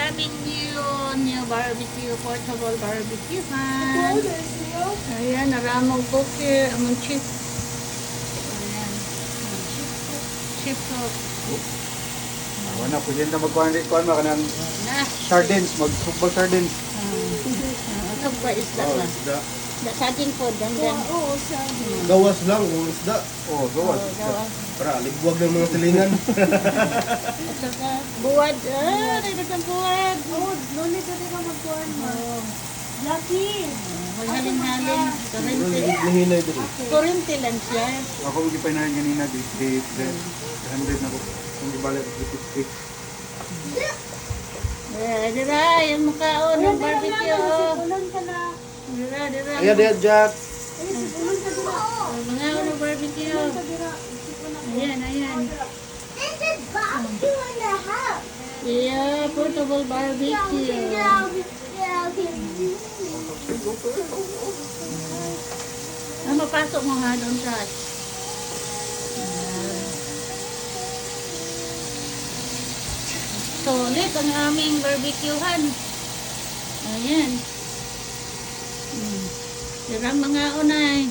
aming new barbecue, portable barbecue fan. Ayan, naramog buki, among chip. Ayan, chip cook. Wala po dyan na magkuhan mo ka ng Na, sardines, mag-football sardines. ito ba isda ba? Isda. Sa ating food, and then, Gawas lang, kung isda. Oh, gawas. Para ligwag ng mga silingan. ito ka, buwad, nagdagang buwad. Luli ka di ba magkuhan mo? Oh, Lucky! maghalin-halin, kurente. Lihinay din. Kurente lang siya. Ako mag-ipay na rin kanina, di 100 na ko. Kung ibalik, 50. Dira, yung mukhaon ng barbecue. Ulan ka na. Dira. Ayan, ayan, Jack. Ulan ka dira. Mga ng barbecue. Ulan ka dira. Ayan. This is barbecue in the house. Yeah, portable barbecue. Mapasok mo nga doon sa solid ang aming barbecuehan. Ayan. Sirang mga unay.